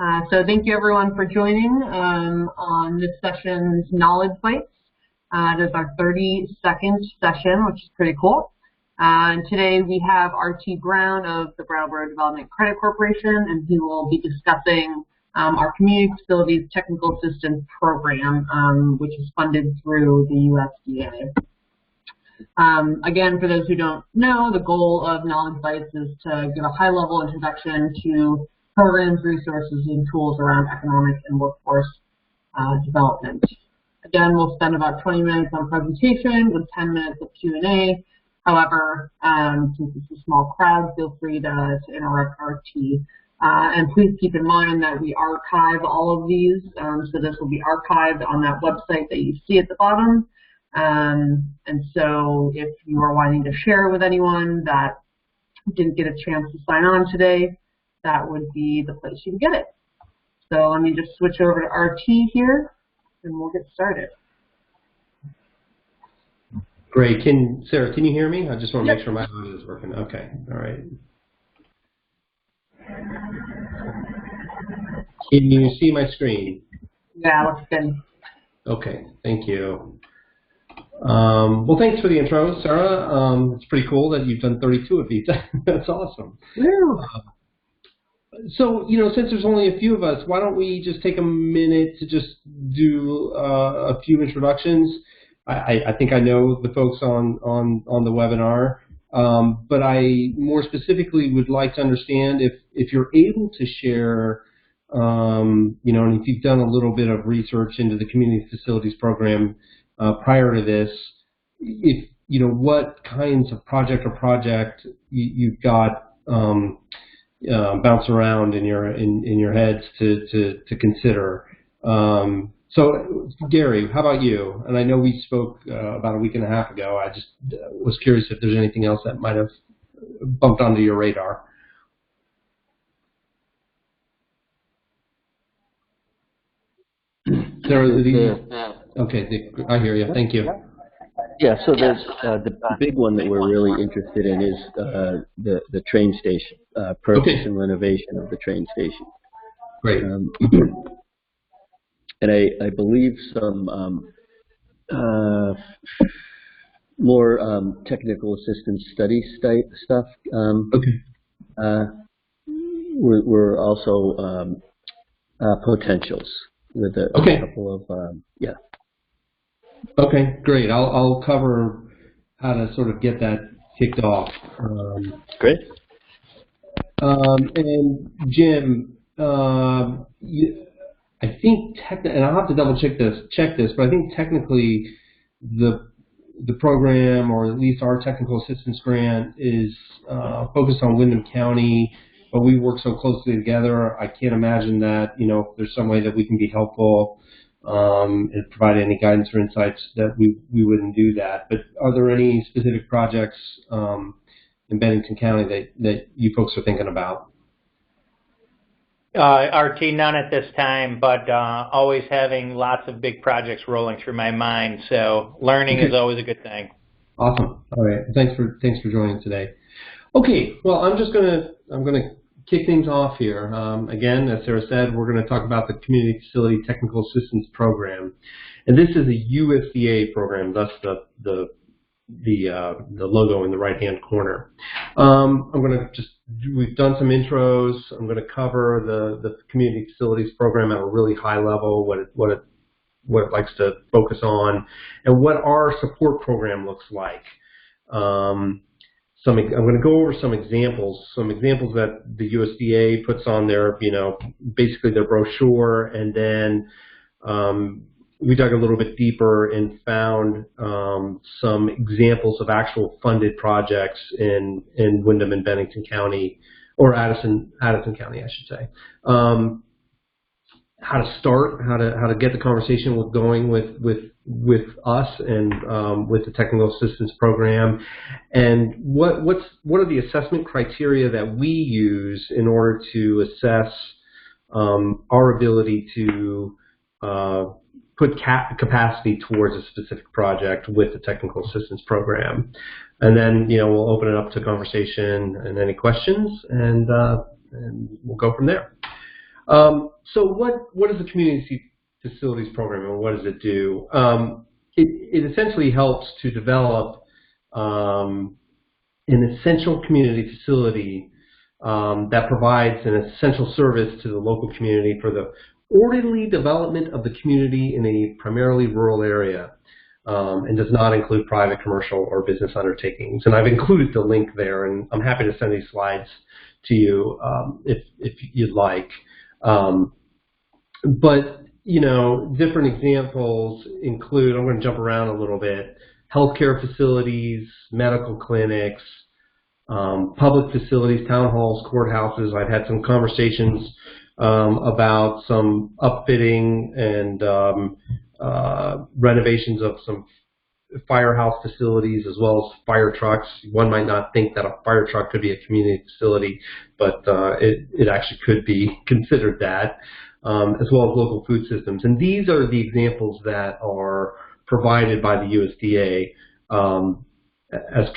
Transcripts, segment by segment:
So thank you everyone for joining on this session's Knowledge Bites. It is our 32nd session, which is pretty cool. And today we have RT Brown of the Brattleboro Development Credit Corporation, and he will be discussing our Community Facilities Technical Assistance Program, which is funded through the USDA. Again, for those who don't know, the goal of Knowledge Bites is to give a high-level introduction to programs, resources, and tools around economic and workforce development. Again, we'll spend about 20 minutes on presentation with 10 minutes of Q&A. However, since it's a small crowd, feel free to interrupt RT. And please keep in mind that we archive all of these, so this will be archived on that website that you see at the bottom. And so if you are wanting to share with anyone that didn't get a chance to sign on today, that would be the place you can get it. So let me just switch over to RT here, and we'll get started. Great. Sarah, can you hear me? I just want to make sure my audio is working. Okay. All right. Can you see my screen? Yeah, looks good. Okay. Thank you. Well, thanks for the intro, Sarah. It's pretty cool that you've done 32 of these. That's awesome. So, since there's only a few of us, why don't we just take a minute to just do a few introductions. I think I know the folks on the webinar, but I more specifically would like to understand if you're able to share, and if you've done a little bit of research into the Community Facilities Program prior to this, if what kinds of project you've got bounce around in your heads to consider. So Gary, how about you? And I know we spoke about a week and a half ago. I just was curious if there's anything else that might have bumped onto your radar. Sarah, okay, I hear you. Thank you. Yeah, so there's the big one that we're really interested in is the train station, purchase and renovation of the train station. Great. And I believe some more technical assistance study stuff. We're also potentials with a couple of Okay, great. I'll cover how to sort of get that kicked off. Great. And Jim, I think and I'll have to double check this, but I think technically the program, or at least our technical assistance grant, is focused on Windham County, but we work so closely together. I can't imagine that if there's some way that we can be helpful and provide any guidance or insights that we wouldn't do that. But are there any specific projects in Bennington County that you folks are thinking about? RT, none at this time, but always having lots of big projects rolling through my mind. So learning is always a good thing. Awesome. All right. Thanks for joining today. Okay. Well, I'm gonna kick things off here. Again, as Sarah said, we're going to talk about the Community Facility Technical Assistance Program, and this is a USDA program. Thus the logo in the right-hand corner. We've done some intros. I'm going to cover the Community Facilities Program at a really high level, what it likes to focus on, and what our support program looks like. I'm going to go over some examples that the USDA puts on their, basically their brochure, and then we dug a little bit deeper and found some examples of actual funded projects in Windham and Bennington County, or Addison County, I should say. How to start, how to get the conversation going with us and with the technical assistance program, and what are the assessment criteria that we use in order to assess our ability to put capacity towards a specific project with the technical assistance program. And then we'll open it up to conversation and any questions, and we'll go from there. So what is the community facilities program and what does it do? It essentially helps to develop an essential community facility that provides an essential service to the local community for the orderly development of the community in a primarily rural area, and does not include private, commercial, or business undertakings. And I've included the link there, and I'm happy to send these slides to you if you'd like. But different examples include, I'm going to jump around a little bit, healthcare facilities, medical clinics, public facilities, town halls, courthouses. I've had some conversations about some upfitting and renovations of some firehouse facilities as well as fire trucks. One might not think that a fire truck could be a community facility, but it actually could be considered that, as well as local food systems. And these are the examples that are provided by the USDA as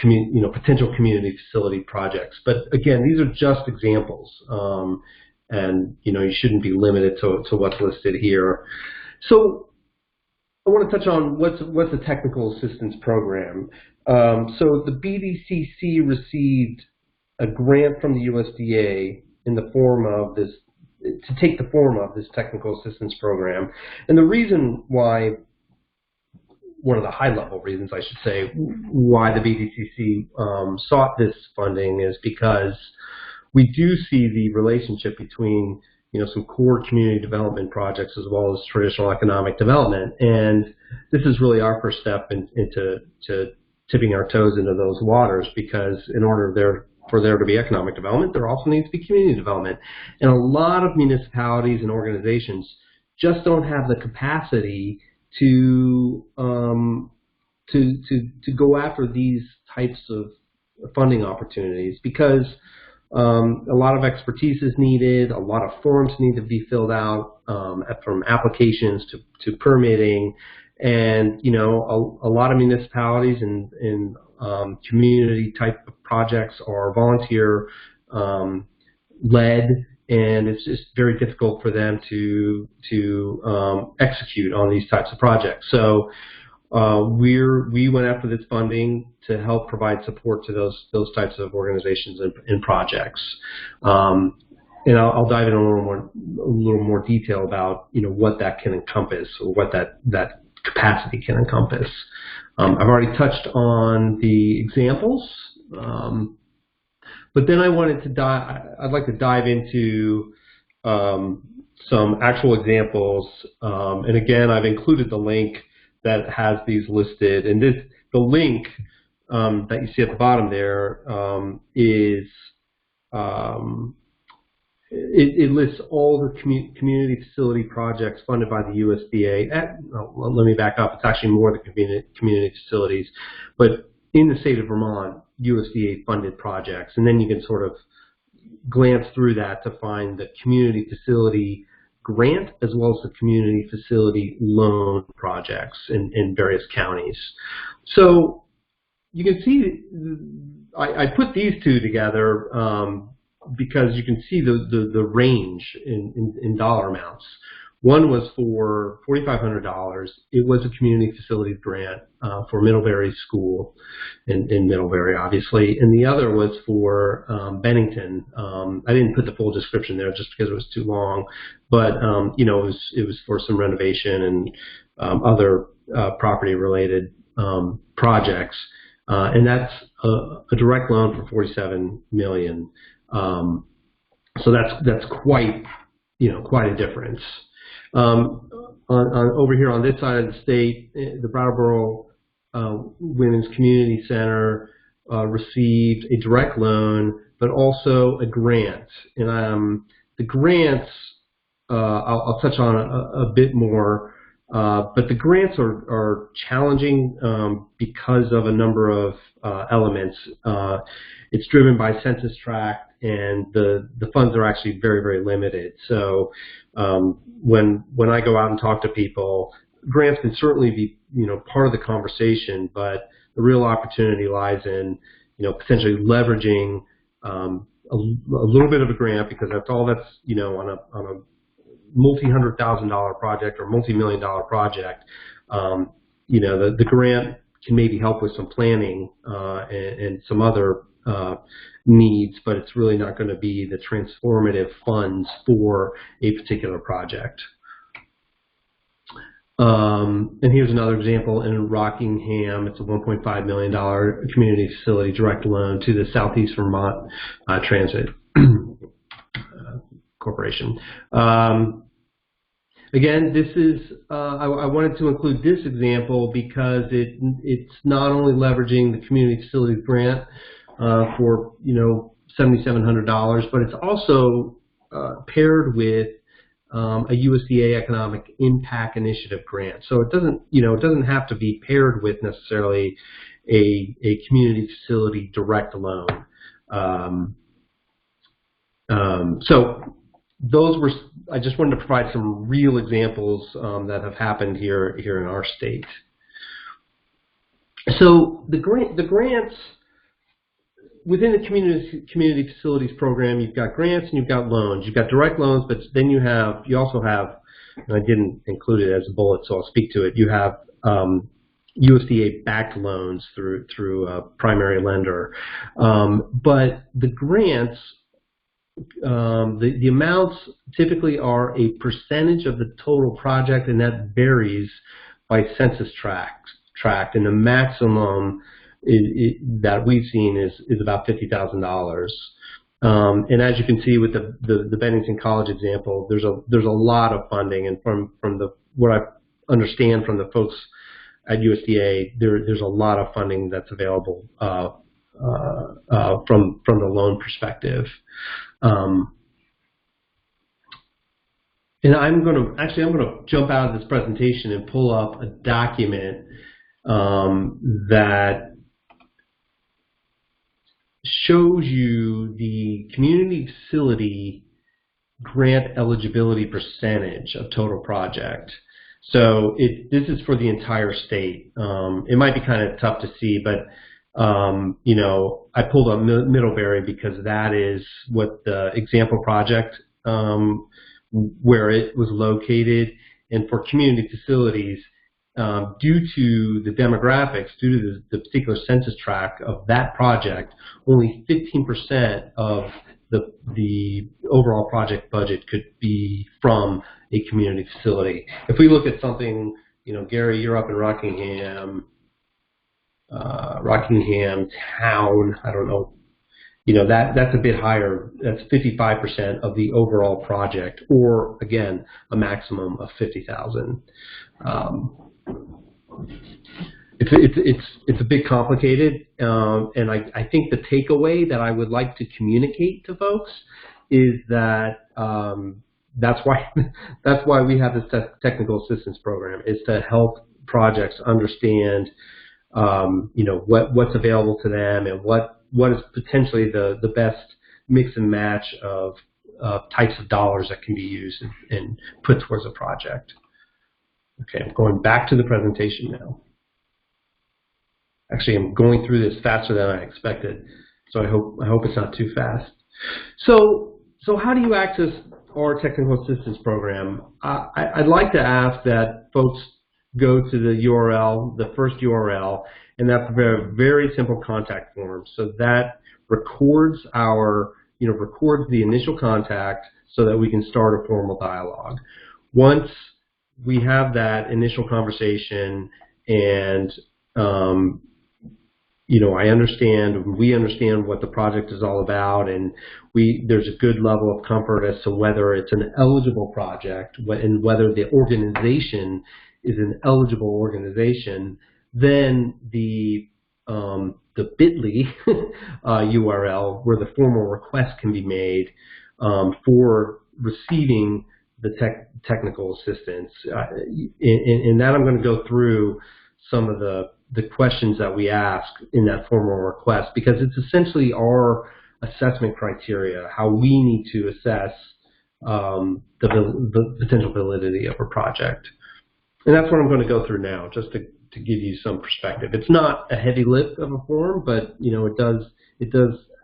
potential community facility projects. But again, these are just examples, and you shouldn't be limited to what's listed here. So I want to touch on what's a technical assistance program. So the BDCC received a grant from the USDA in the form of this, to take the form of this technical assistance program. And the reason why, one of the high-level reasons, I should say, why the BDCC sought this funding is because we do see the relationship between some core community development projects as well as traditional economic development. And this is really our first step into tipping our toes into those waters, because in order for there to be economic development, there also needs to be community development. And a lot of municipalities and organizations just don't have the capacity to go after these types of funding opportunities, because a lot of expertise is needed, a lot of forms need to be filled out, from applications to permitting, and a lot of municipalities and community type of projects are volunteer led, and it's just very difficult for them to execute on these types of projects. So we went after this funding to help provide support to those types of organizations and projects. And I'll dive in a little more detail about what that can encompass, or what that capacity can encompass. I've already touched on the examples, but then I'd like to dive into some actual examples. And again, I've included the link that has these listed, and the link that you see at the bottom there is it lists all the community facility projects funded by the USDA. Let me back up. It's actually more than community facilities, but in the state of Vermont, USDA funded projects, and then you can sort of glance through that to find the community facility grant as well as the community facility loan projects in various counties. So you can see I put these two together because you can see the range in dollar amounts. One was for $4,500. It was a community facility grant for Middlebury School in Middlebury, obviously, and the other was for Bennington. I didn't put the full description there just because it was too long, but it was for some renovation and other property-related projects, and that's a direct loan for $47 million. So that's quite a difference. Over here on this side of the state, the Brattleboro Women's Community Center received a direct loan, but also a grant. And the grants I'll touch on a bit more, but the grants are challenging because of a number of elements. It's driven by census tract, and the funds are actually very, very limited. So when I go out and talk to people, grants can certainly be part of the conversation, but the real opportunity lies in potentially leveraging a little bit of a grant, because that's all that's on multi-$100,000 project or multi-million-dollar project, the grant can maybe help with some planning and some other needs, but it's really not going to be the transformative funds for a particular project. And here's another example in Rockingham. It's a $1.5 million community facility direct loan to the Southeast Vermont Transit Corporation. Again, this is, I wanted to include this example because it's not only leveraging the community facilities grant for, $7,700, but it's also paired with a USDA Economic Impact Initiative grant. So it doesn't have to be paired with necessarily a community facility direct loan. So those were, I just wanted to provide some real examples that have happened here in our state. So the grants within the community facilities program, you've got grants and you've got loans. You've got direct loans, but then you also have, and I didn't include it as a bullet, so I'll speak to it. You have USDA-backed loans through a primary lender, but the grants. The amounts typically are a percentage of the total project, and that varies by census tract, and the maximum that we've seen is about $50,000. And as you can see with the Bennington College example, there's a lot of funding, and from what I understand from the folks at USDA, there's a lot of funding that's available from the loan perspective. And I'm going to jump out of this presentation and pull up a document that shows you the community facility grant eligibility percentage of total project. So this is for the entire state. It might be kind of tough to see, but I pulled up Middlebury because that is what the example project where it was located. And for community facilities, due to the demographics, due to the particular census tract of that project, only 15% of the overall project budget could be from a community facility. If we look at something, Gary, you're up in Rockingham town, I don't know, that's a bit higher. That's 55% of the overall project, or again, a maximum of 50,000. It's a bit complicated, and I think the takeaway that I would like to communicate to folks is that that's why we have this technical assistance program, is to help projects understand what's available to them and what is potentially the best mix and match of types of dollars that can be used and put towards a project. Okay, I'm going back to the presentation now. Actually, I'm going through this faster than I expected, so I hope it's not too fast. So how do you access our technical assistance program? I'd like to ask that folks go to the URL, the first URL, and that's a very, very simple contact form. So that records records the initial contact so that we can start a formal dialogue. Once we have that initial conversation and we understand what the project is all about, and there's a good level of comfort as to whether it's an eligible project and whether the organization is an eligible organization, then the bit.ly URL where the formal request can be made for receiving the technical assistance. In that, I'm going to go through some of the questions that we ask in that formal request, because it's essentially our assessment criteria, how we need to assess the potential validity of a project. And that's what I'm going to go through now, just to give you some perspective. It's not a heavy lift of a form, but it does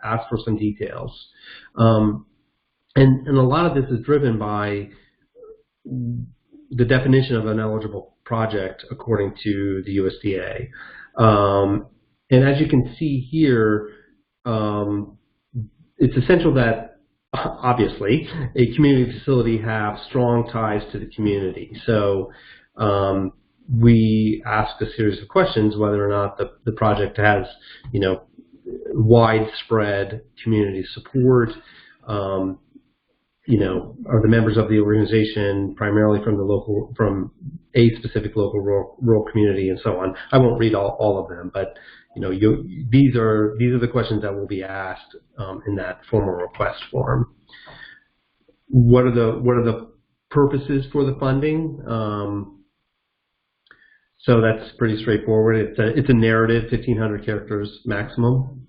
ask for some details. And a lot of this is driven by the definition of an eligible project according to the USDA. And as you can see here, it's essential that, obviously, a community facility have strong ties to the community. So we ask a series of questions whether or not the project has, widespread community support. Are the members of the organization primarily from a specific local rural community, and so on. I won't read all of them, but these are the questions that will be asked in that formal request form. What are the purposes for the funding? So that's pretty straightforward. It's a narrative, 1,500 characters maximum.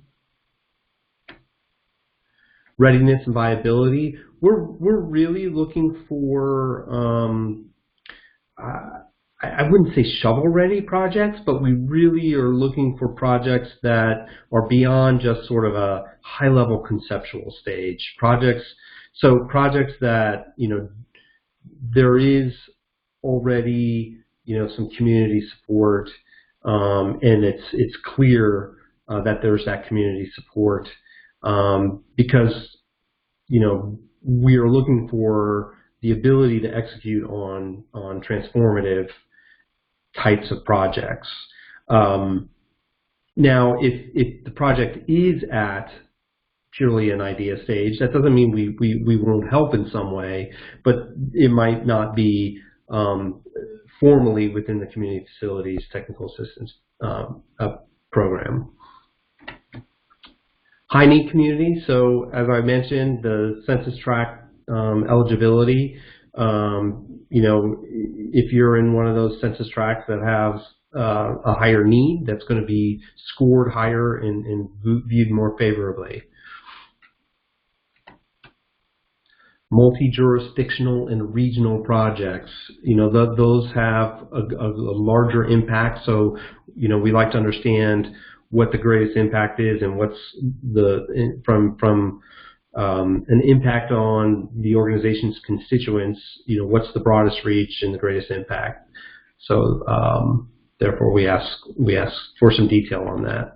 Readiness and viability. We're really looking for I wouldn't say shovel-ready projects, but we really are looking for projects that are beyond just sort of a high-level conceptual stage. Projects that there is already some community support, and it's clear that there's that community support, because we are looking for the ability to execute on transformative types of projects. Now, if the project is at purely an idea stage, that doesn't mean we won't help in some way, but it might not be formally within the community facilities technical assistance program. High need community. So as I mentioned, the census tract eligibility. If you're in one of those census tracts that has a higher need, that's going to be scored higher and viewed more favorably. Multi-jurisdictional and regional projects. Those have a larger impact. So we like to understand what the greatest impact is and what's from an impact on the organization's constituents, what's the broadest reach and the greatest impact. So therefore we ask for some detail on that.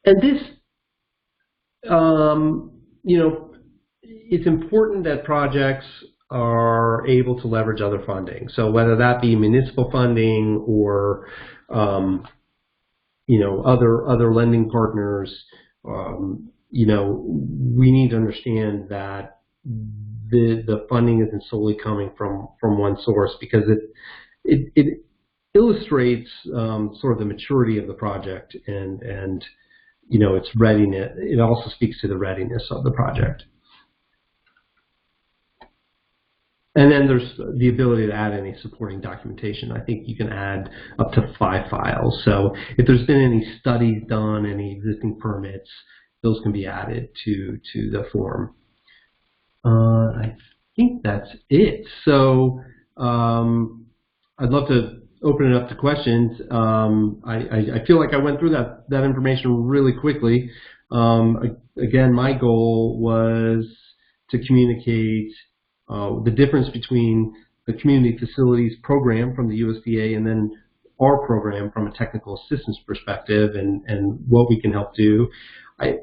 And this, it's important that projects are able to leverage other funding. So whether that be municipal funding or other lending partners, we need to understand that the funding isn't solely coming from one source, because it illustrates sort of the maturity of the project and its readiness. It also speaks to the readiness of the project. And then there's the ability to add any supporting documentation. I think you can add up to 5 files. So if there's been any studies done, any existing permits, those can be added to the form. I think that's it. So I'd love to open it up to questions. I feel like I went through that information really quickly. Again, my goal was to communicate the difference between the community facilities program from the USDA and then our program from a technical assistance perspective and what we can help do. I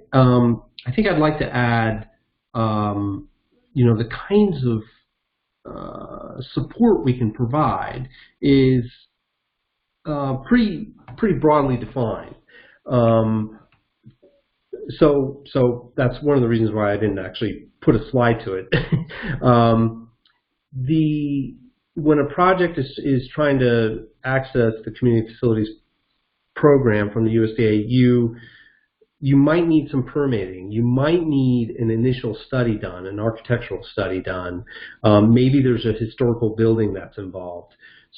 think I'd like to add, the kinds of support we can provide is pretty broadly defined. So that's one of the reasons why I didn't actually put a slide to it. When a project is trying to access the community facilities program from the USDA, you might need some permitting. You might need an initial study done, an architectural study done. Maybe there's a historical building that's involved.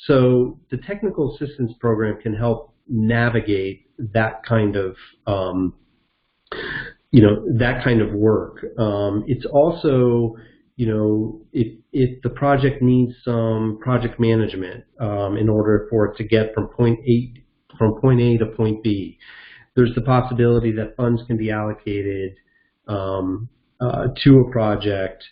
So the technical assistance program can help navigate that kind of work. It's also, if the project needs some project management in order for it to get from point A to point B, there's the possibility that funds can be allocated to a project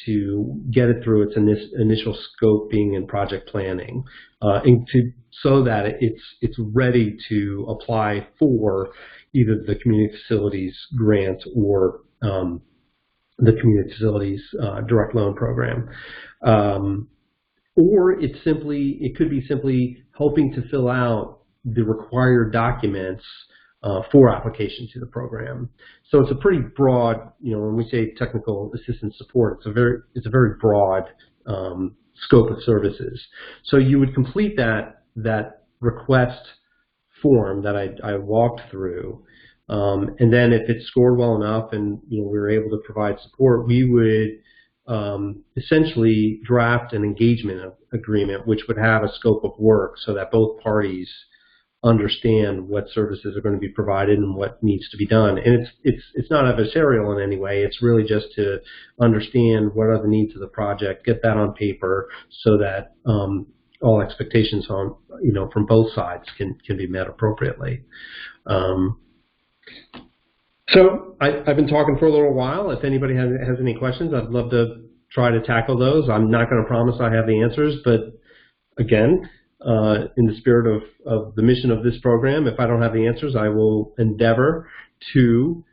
to get it through its initial scoping and project planning, so that it's ready to apply for either the community facilities grant or the community facilities direct loan program. Or it could be simply helping to fill out the required documents for application to the program. So it's a pretty broad, when we say technical assistance support, it's a very broad scope of services. So you would complete that request form that I walked through, and then if it scored well enough and we were able to provide support, we would essentially draft an engagement agreement, which would have a scope of work so that both parties understand what services are going to be provided and what needs to be done. And it's not adversarial in any way. It's really just to understand what are the needs of the project, get that on paper so that all expectations on from both sides can be met appropriately. So I've been talking for a little while. If anybody has any questions, I'd love to try to tackle those. I'm not going to promise I have the answers, but again, in the spirit of the mission of this program, if I don't have the answers, I will endeavor to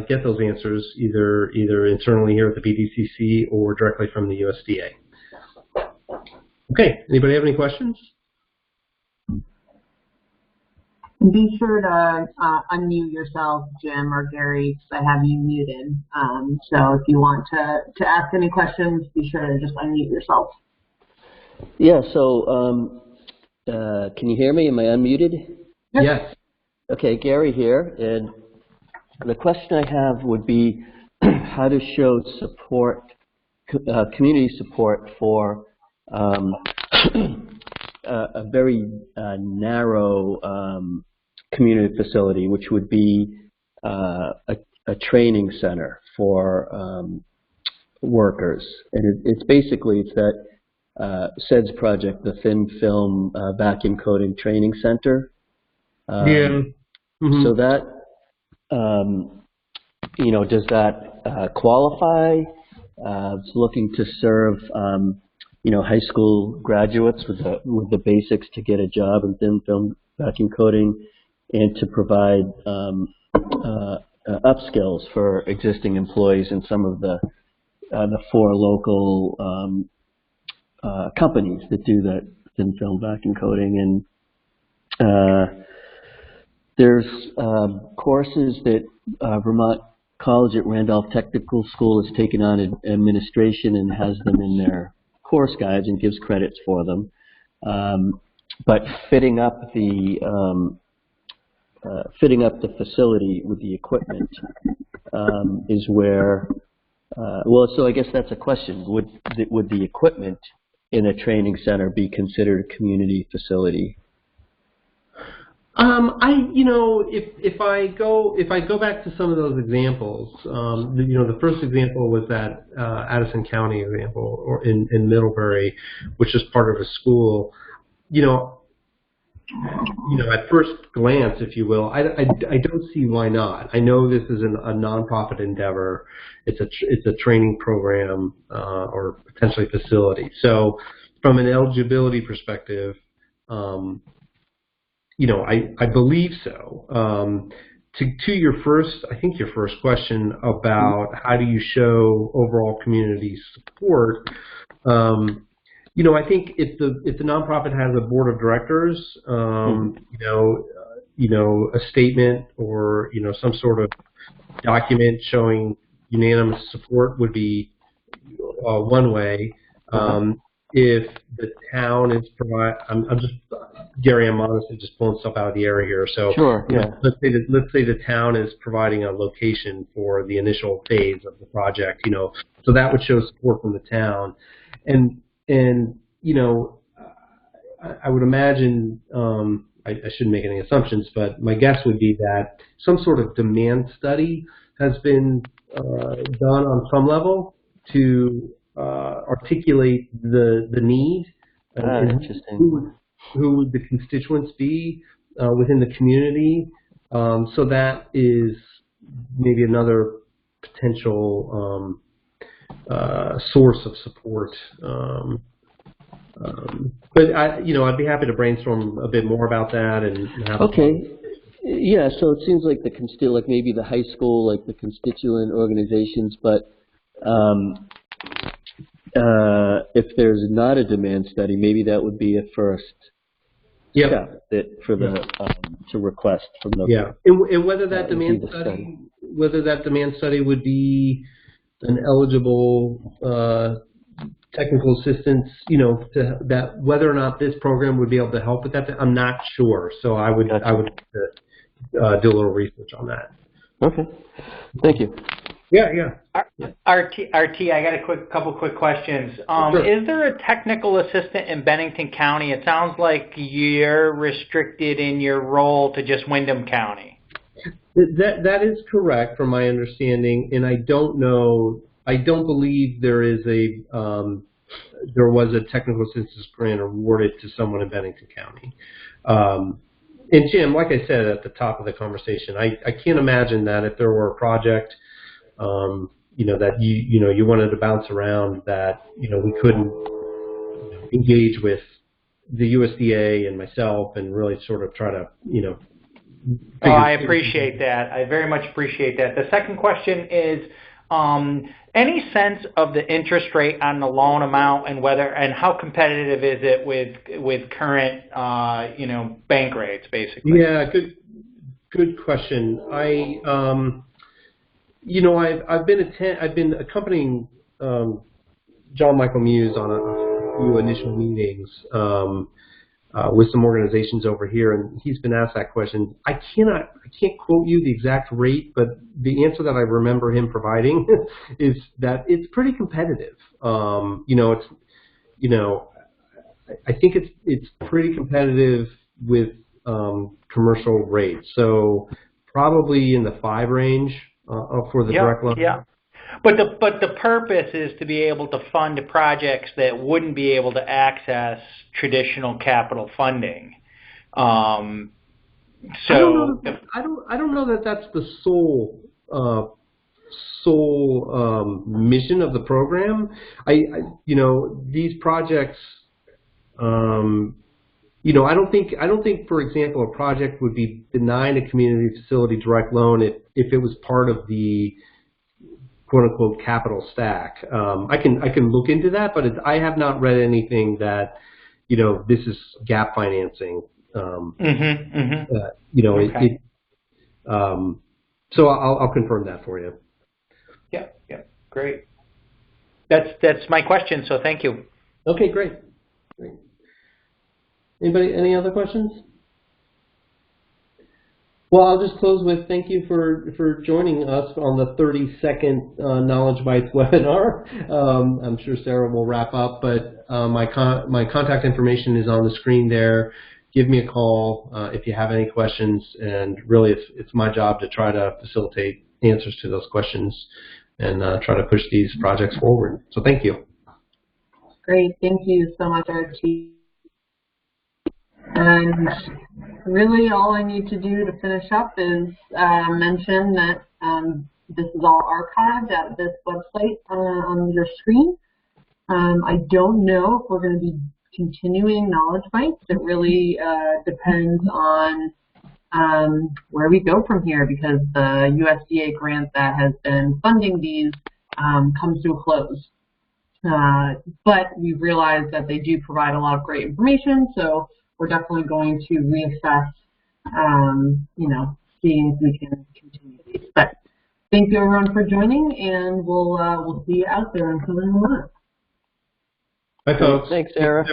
get those answers either internally here at the BDCC or directly from the USDA. Okay, anybody have any questions? Be sure to unmute yourself, Jim or Gary, because I have you muted. So if you want to ask any questions, be sure to just unmute yourself. Yeah, so can you hear me? Am I unmuted? Yes. Okay, Gary here, and the question I have would be how to show support, community support for a very narrow community facility, which would be a training center for workers. And it's that SEDS project, the Thin Film Vacuum Coating Training Center. Yeah. Mm-hmm. So that, does that qualify? It's looking to serve, high school graduates with the basics to get a job in thin film vacuum coating, and to provide upskills for existing employees in some of the 4 local companies that do that thin film vacuum coating. And there's courses that Vermont College at Randolph Technical School has taken on in administration and has them in their course guides and gives credits for them. But fitting up the facility with the equipment is where. So I guess that's a question. Would the equipment in a training center be considered a community facility? If I go back to some of those examples, the first example was that Addison County example, or in Middlebury, which is part of a school. At first glance, if you will, I don't see why not. I know this is a nonprofit endeavor. It's a training program or potentially facility. So, from an eligibility perspective, I believe so. To your first question about how do you show overall community support, I think if the nonprofit has a board of directors, a statement or some sort of document showing unanimous support would be one way. If the town is Gary, I'm honestly just pulling stuff out of the air here. So sure, yeah. Let's say the town is providing a location for the initial phase of the project. So that would show support from the town, and I would imagine. I shouldn't make any assumptions, but my guess would be that some sort of demand study has been done on some level to articulate the need. Interesting. Who would the constituents be within the community? So that is maybe another potential source of support. But I'd be happy to brainstorm a bit more about that and have. Okay. Yeah, so it seems like like maybe the high school, like the constituent organizations, but if there's not a demand study, maybe that would be a first step for the to request from the and whether that demand study would be an eligible technical assistance, to that whether or not this program would be able to help with that, I'm not sure. So I would do a little research on that. Okay, thank you. Yeah. RT, I got a couple quick questions. Sure. Is there a technical assistant in Bennington County? It sounds like you're restricted in your role to just Windham County. That is correct from my understanding, and I don't believe there was a technical assistance grant awarded to someone in Bennington County. And Jim, like I said at the top of the conversation, I can't imagine that if there were a project, that you wanted to bounce around, that we couldn't engage with the USDA and myself and really sort of try to Oh, I appreciate that. I very much appreciate that. The second question is, any sense of the interest rate on the loan amount and how competitive is it with current bank rates, basically? Yeah, good question. I've been accompanying John Michael Muse on a few initial meetings with some organizations over here, and he's been asked that question. I can't quote you the exact rate, but the answer that I remember him providing is that it's pretty competitive. I think it's pretty competitive with commercial rates. So probably in the 5 range for the direct loan. Yeah. But the purpose is to be able to fund projects that wouldn't be able to access traditional capital funding. I don't know that that's the sole mission of the program. These projects. I don't think, for example, a project would be denied a community facility direct loan if it was part of the quote unquote capital stack. I can look into that, but I have not read anything that this is gap financing. Okay. So I'll confirm that for you. Yeah, great. That's my question. So thank you. Okay, great. Anybody? Any other questions? Well, I'll just close with thank you for joining us on the 30-second Knowledge Bites webinar. I'm sure Sarah will wrap up, but my contact information is on the screen there. Give me a call if you have any questions, and really it's my job to try to facilitate answers to those questions and try to push these projects forward. So thank you. Great. Thank you so much, RT. And really all I need to do to finish up is mention that this is all archived at this website on your screen. I don't know if we're going to be continuing Knowledge Bites. It really depends on where we go from here, because the USDA grant that has been funding these comes to a close. But we realize that they do provide a lot of great information, so we're definitely going to reassess, seeing if we can continue these. But thank you everyone for joining, and we'll see you out there until then. Bye, folks. Thanks, Sarah.